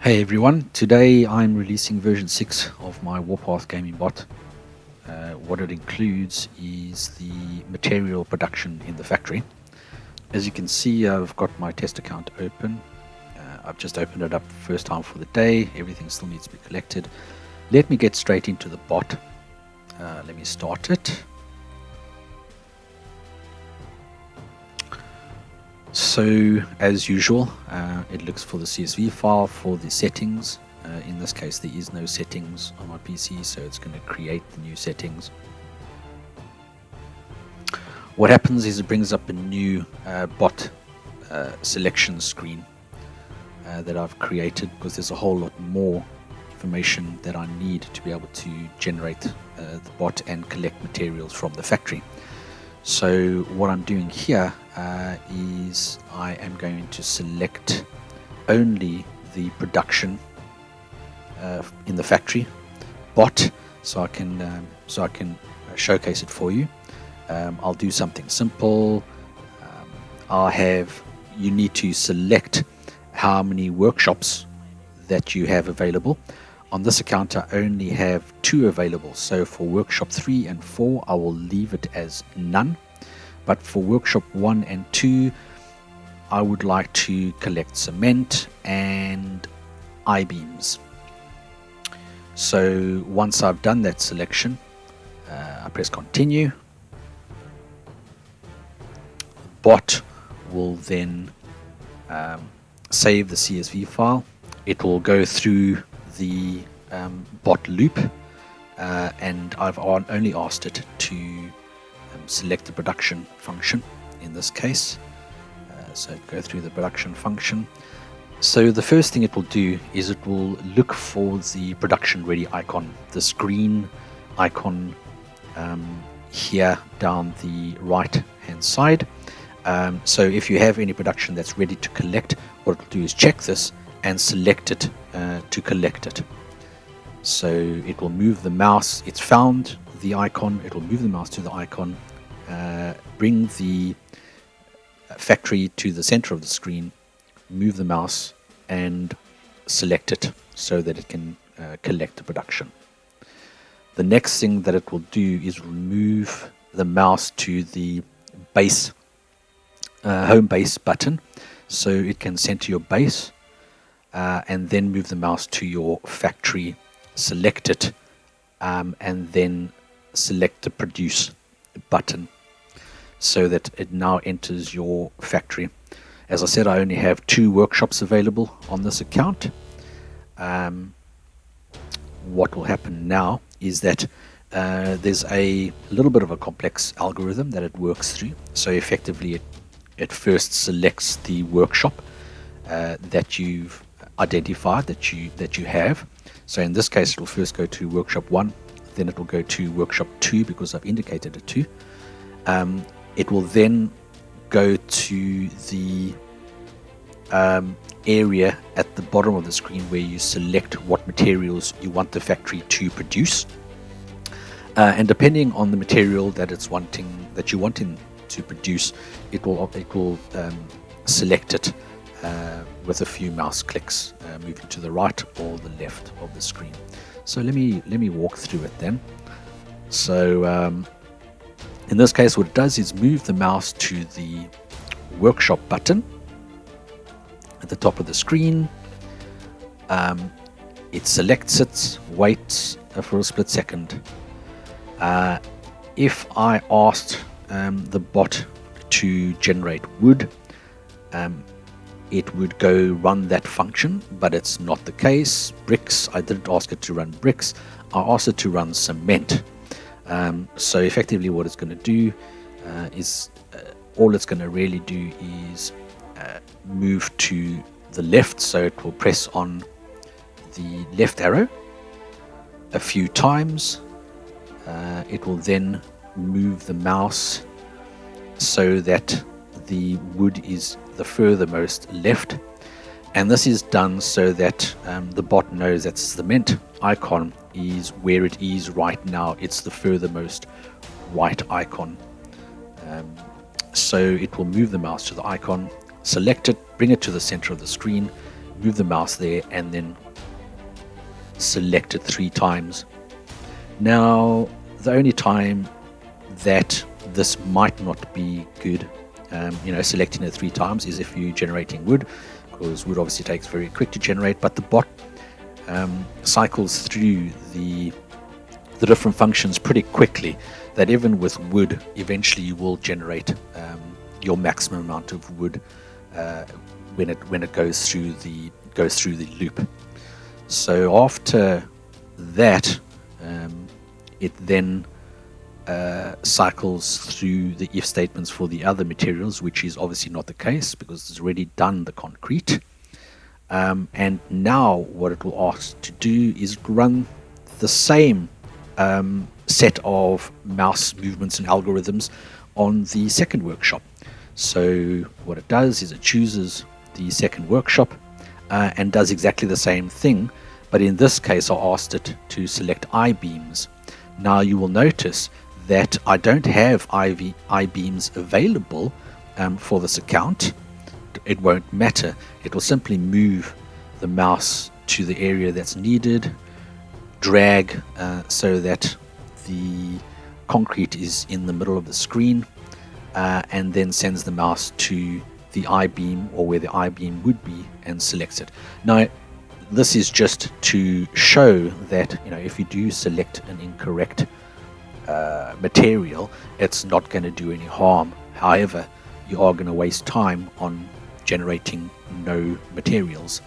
Hey everyone, today I'm releasing version 6 of my Warpath Gaming Bot. What it includes is the material production in the factory. As you can see, I've got my test account open. I've just opened it up first time for the day. Everything still needs to be collected. Let me get straight into the bot. Let me start it. So as usual, it looks for the CSV file for the settings. In this case, there is no settings on my PC, so it's going to create the new settings. What happens is it brings up a new bot selection screen that I've created, because there's a whole lot more information that I need to be able to generate the bot and collect materials from the factory. So what I'm doing here is I am going to select only the production in the factory bot, so I can showcase it for you. I'll do something simple. You need to select how many workshops that you have available. On this account, I only have 2 available. So for workshop 3 and 4, I will leave it as none. But for workshop 1 and 2, I would like to collect cement and I-beams. So once I've done that selection, I press continue. The bot will then save the CSV file. It will go through the bot loop, and I've only asked it to select the production function in this case. So go through the production function. So the first thing it will do is it will look for the production ready icon, this green icon here down the right hand side. So if you have any production that's ready to collect, what it will do is check this and select it to collect it. So it will move the mouse. It's found the icon. It will move the mouse to the icon, bring the factory to the center of the screen, move the mouse and select it so that it can collect the production. The next thing that it will do is remove the mouse to the base home base button, so it can center your base, and then move the mouse to your factory, select it, and then select the produce button so that it now enters your factory. As I said, I only have 2 workshops available on this account. What will happen now is that there's a little bit of a complex algorithm that it works through. So effectively it first selects the workshop that you've identified that you have. So in this case, it will first go to workshop 1, then it will go to workshop 2 because I've indicated it 2. It will then go to the area at the bottom of the screen where you select what materials you want the factory to produce, and depending on the material that you're wanting to produce, it will select it with a few mouse clicks, moving to the right or the left of the screen. So let me walk through it then. So in this case, what it does is move the mouse to the workshop button at the top of the screen. It selects it, waits for a split second. If I asked the bot to generate wood, it would go run that function, but it's not the case. Bricks, I didn't ask it to run bricks. I asked it to run cement. So effectively what it's going to do is all it's going to really do is move to the left, so it will press on the left arrow a few times. It will then move the mouse so that the wood is the furthermost left, and this is done so that the bot knows that cement icon is where it is right now. It's the furthermost right icon. So it will move the mouse to the icon, select it, bring it to the center of the screen, move the mouse there, and then select it 3 times. Now, the only time that this might not be good, selecting it 3 times, is if you're generating wood, because wood obviously takes very quick to generate, but the bot cycles through the different functions pretty quickly, that even with wood, eventually you will generate your maximum amount of wood when it goes through the loop. So after that, it then cycles through the if statements for the other materials, which is obviously not the case because it's already done the concrete. And now what it will ask to do is run the same set of mouse movements and algorithms on the second workshop. So what it does is it chooses the second workshop and does exactly the same thing, but in this case I asked it to select I-beams. Now you will notice that I don't have I-beams available for this account. It won't matter. It will simply move the mouse to the area that's needed, drag so that the concrete is in the middle of the screen, and then sends the mouse to the I-beam, or where the I-beam would be, and selects it. Now, this is just to show that if you do select an incorrect material, it's not going to do any harm. However, you are going to waste time on generating no materials.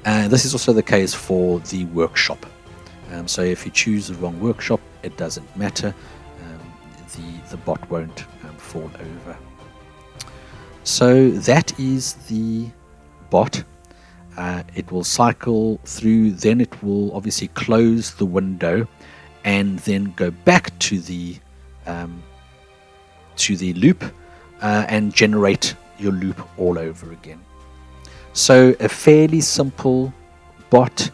And this is also the case for the workshop. So if you choose the wrong workshop, it doesn't matter. The bot won't fall over. So that is the bot. It will cycle through, then it will obviously close the window and then go back to the loop and generate your loop all over again. So a fairly simple bot.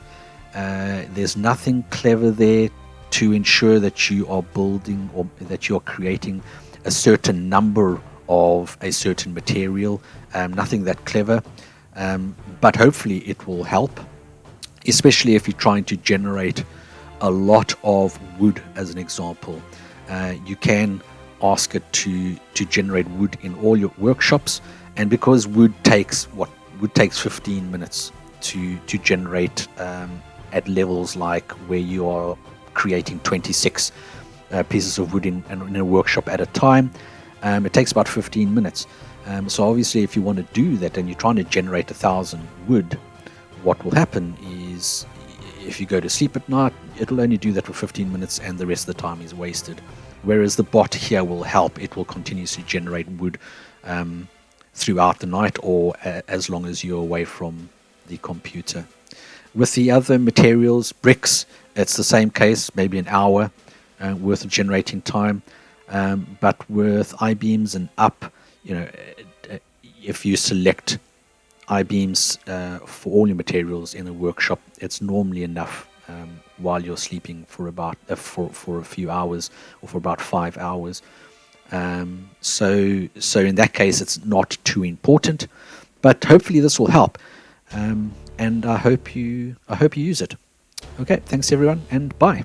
There's nothing clever there to ensure that you are building or that you're creating a certain number of a certain material. Nothing that clever, but hopefully it will help, especially if you're trying to generate a lot of wood. As an example, you can ask it to generate wood in all your workshops, and because wood takes 15 minutes to generate at levels like where you are creating 26 pieces of wood in a workshop at a time, it takes about 15 minutes. So obviously if you want to do that and you're trying to generate 1,000 wood, what will happen is if you go to sleep at night, it'll only do that for 15 minutes and the rest of the time is wasted. Whereas the bot here will help. It will continuously generate wood throughout the night, or as long as you're away from the computer. With the other materials, bricks, it's the same case, maybe an hour worth of generating time. But with I-beams and up, if you select I-beams for all your materials in a workshop, it's normally enough while you're sleeping for about for a few hours, or for about 5 hours. So in that case, it's not too important, but hopefully this will help, and I hope you use it. Okay, thanks everyone, and bye.